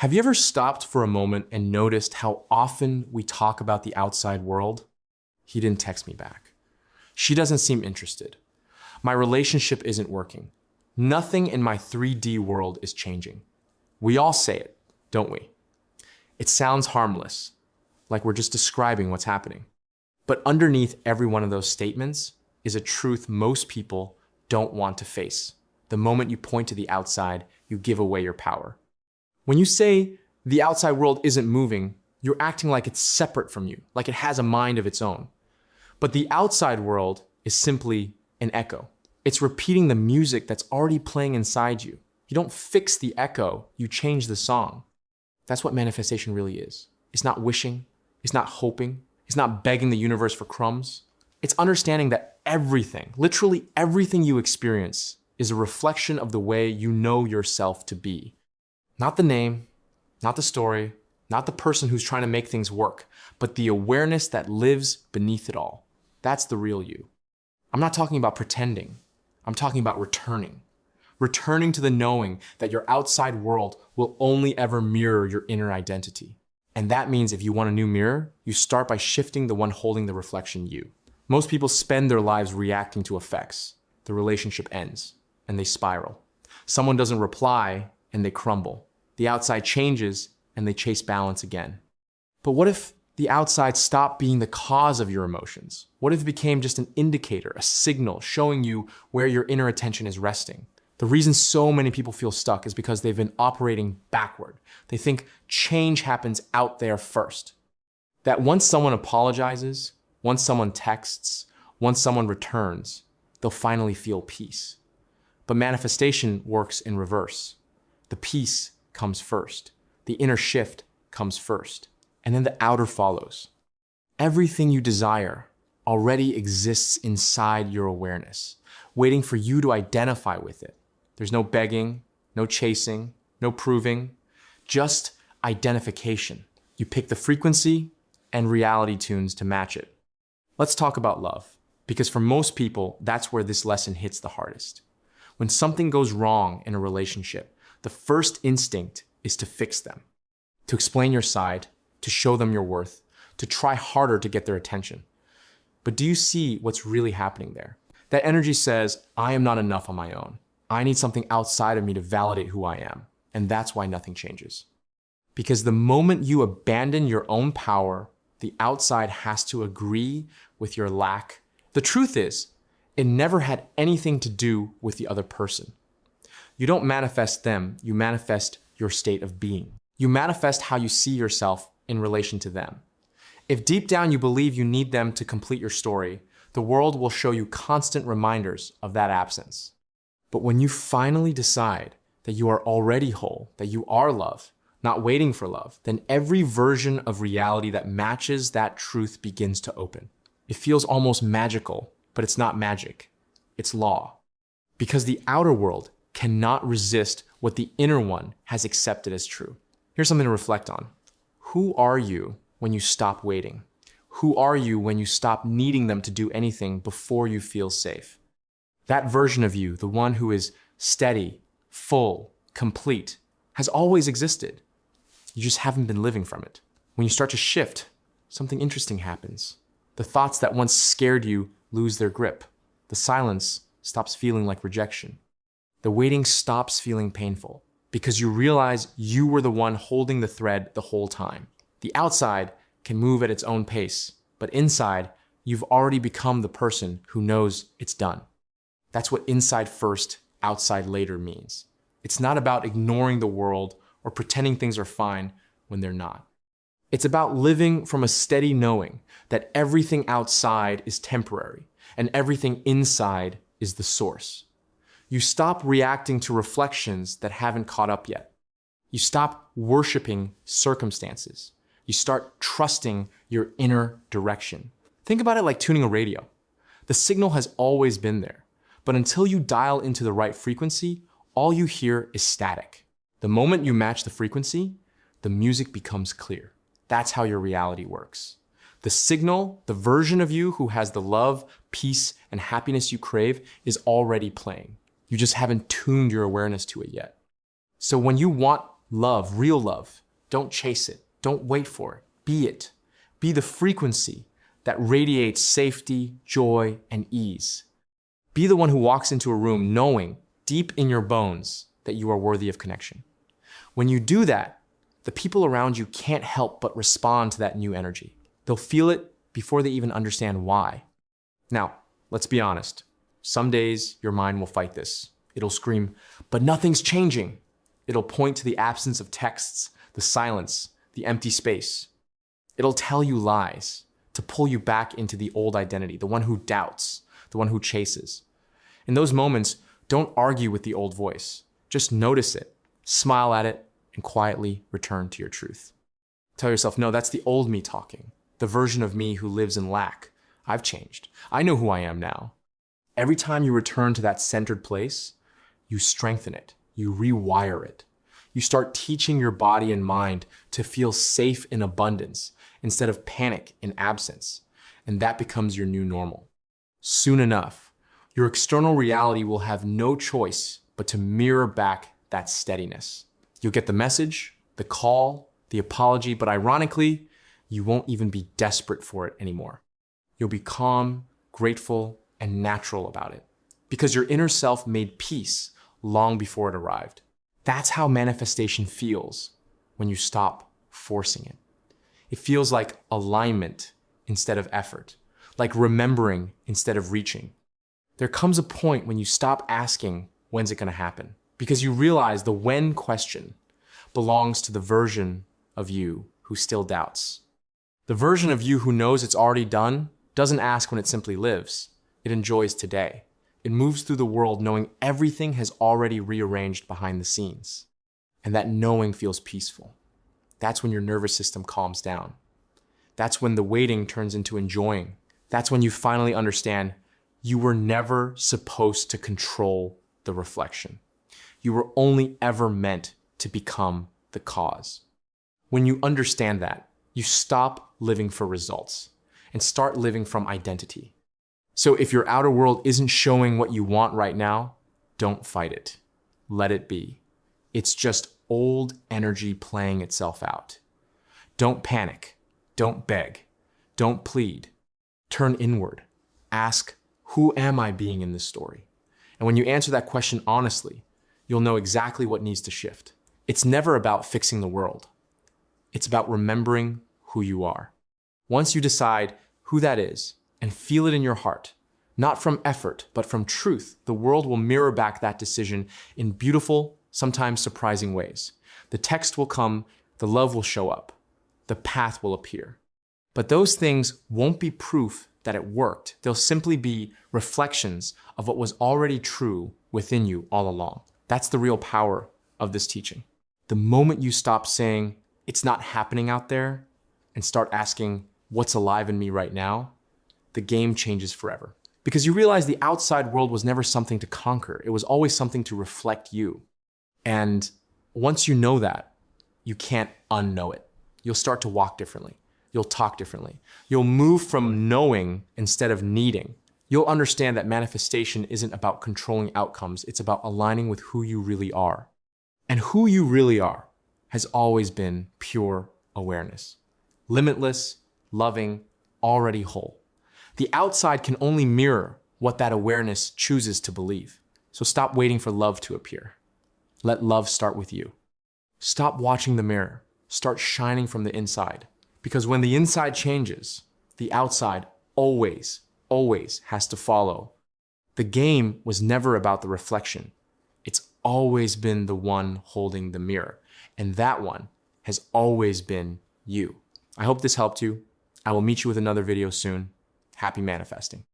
Have you ever stopped for a moment and noticed how often we talk about the outside world? He didn't text me back. She doesn't seem interested. My relationship isn't working. Nothing in my 3D world is changing. We all say it, don't we? It sounds harmless, like we're just describing what's happening. But underneath every one of those statements is a truth most people don't want to face. The moment you point to the outside, you give away your power. When you say the outside world isn't moving, you're acting like it's separate from you, like it has a mind of its own. But the outside world is simply an echo. It's repeating the music that's already playing inside you. You don't fix the echo, you change the song. That's what manifestation really is. It's not wishing, it's not hoping, it's not begging the universe for crumbs. It's understanding that everything, literally everything you experience, is a reflection of the way you know yourself to be. Not the name, not the story, not the person who's trying to make things work, but the awareness that lives beneath it all. That's the real you. I'm not talking about pretending. I'm talking about returning. Returning to the knowing that your outside world will only ever mirror your inner identity. And that means if you want a new mirror, you start by shifting the one holding the reflection you. Most people spend their lives reacting to effects. The relationship ends, and they spiral. Someone doesn't reply, and they crumble. The outside changes, and they chase balance again. But what if the outside stopped being the cause of your emotions? What if it became just an indicator, a signal showing you where your inner attention is resting? The reason so many people feel stuck is because they've been operating backward. They think change happens out there first. That once someone apologizes, once someone texts, once someone returns, they'll finally feel peace. But manifestation works in reverse. The peace comes first. The inner shift comes first. And then the outer follows. Everything you desire already exists inside your awareness, waiting for you to identify with it. There's no begging, no chasing, no proving, just identification. You pick the frequency and reality tunes to match it. Let's talk about love, because for most people, that's where this lesson hits the hardest. When something goes wrong in a relationship, the first instinct is to fix them, to explain your side, to show them your worth, to try harder to get their attention. But do you see what's really happening there? That energy says, I am not enough on my own. I need something outside of me to validate who I am. And that's why nothing changes. Because the moment you abandon your own power, the outside has to agree with your lack. The truth is, it never had anything to do with the other person. You don't manifest them, you manifest your state of being. You manifest how you see yourself in relation to them. If deep down you believe you need them to complete your story, the world will show you constant reminders of that absence. But when you finally decide that you are already whole, that you are love, not waiting for love, then every version of reality that matches that truth begins to open. It feels almost magical, but it's not magic. It's law. Because the outer world cannot resist what the inner one has accepted as true. Here's something to reflect on. Who are you when you stop waiting? Who are you when you stop needing them to do anything before you feel safe? That version of you, the one who is steady, full, complete, has always existed. You just haven't been living from it. When you start to shift, something interesting happens. The thoughts that once scared you lose their grip. The silence stops feeling like rejection. The waiting stops feeling painful because you realize you were the one holding the thread the whole time. The outside can move at its own pace, but inside, you've already become the person who knows it's done. That's what inside first, outside later means. It's not about ignoring the world or pretending things are fine when they're not. It's about living from a steady knowing that everything outside is temporary and everything inside is the source. You stop reacting to reflections that haven't caught up yet. You stop worshiping circumstances. You start trusting your inner direction. Think about it like tuning a radio. The signal has always been there, but until you dial into the right frequency, all you hear is static. The moment you match the frequency, the music becomes clear. That's how your reality works. The signal, the version of you who has the love, peace, and happiness you crave is already playing. You just haven't tuned your awareness to it yet. So when you want Love, real love. Don't chase it. Don't wait for it. Be it. Be the frequency that radiates safety, joy, and ease. Be the one who walks into a room knowing deep in your bones that you are worthy of connection. When you do that, the people around you can't help but respond to that new energy. They'll feel it before they even understand why. Now, let's be honest. Some days your mind will fight this. It'll scream, but nothing's changing. It'll point to the absence of texts, the silence, the empty space. It'll tell you lies to pull you back into the old identity, the one who doubts, the one who chases. In those moments, don't argue with the old voice. Just notice it, smile at it, and quietly return to your truth. Tell yourself, no, that's the old me talking, the version of me who lives in lack. I've changed. I know who I am now. Every time you return to that centered place, you strengthen it, you rewire it. You start teaching your body and mind to feel safe in abundance instead of panic in absence. And that becomes your new normal. Soon enough, your external reality will have no choice but to mirror back that steadiness. You'll get the message, the call, the apology, but ironically, you won't even be desperate for it anymore. You'll be calm, grateful, and natural about it because your inner self made peace long before it arrived. That's how manifestation feels when you stop forcing it. It feels like alignment instead of effort, like remembering instead of reaching. There comes a point when you stop asking, when's it gonna happen? Because you realize the when question belongs to the version of you who still doubts. The version of you who knows it's already done doesn't ask when it simply lives. It enjoys today. It moves through the world knowing everything has already rearranged behind the scenes. And that knowing feels peaceful. That's when your nervous system calms down. That's when the waiting turns into enjoying. That's when you finally understand you were never supposed to control the reflection. You were only ever meant to become the cause. When you understand that, you stop living for results and start living from identity. So if your outer world isn't showing what you want right now, don't fight it. Let it be. It's just old energy playing itself out. Don't panic. Don't beg. Don't plead. Turn inward. Ask, who am I being in this story? And when you answer that question honestly, you'll know exactly what needs to shift. It's never about fixing the world. It's about remembering who you are. Once you decide who that is and feel it in your heart, not from effort, but from truth, the world will mirror back that decision in beautiful, sometimes surprising ways. The text will come, the love will show up, the path will appear. But those things won't be proof that it worked. They'll simply be reflections of what was already true within you all along. That's the real power of this teaching. The moment you stop saying, it's not happening out there, and start asking, what's alive in me right now, the game changes forever. Because you realize the outside world was never something to conquer. It was always something to reflect you. And once you know that, you can't unknow it. You'll start to walk differently. You'll talk differently. You'll move from knowing instead of needing. You'll understand that manifestation isn't about controlling outcomes. It's about aligning with who you really are. And who you really are has always been pure awareness. Limitless, loving, already whole. The outside can only mirror what that awareness chooses to believe. So stop waiting for love to appear. Let love start with you. Stop watching the mirror. Start shining from the inside. Because when the inside changes, the outside always has to follow. The game was never about the reflection. It's always been the one holding the mirror. And that one has always been you. I hope this helped you. I will meet you with another video soon. Happy manifesting.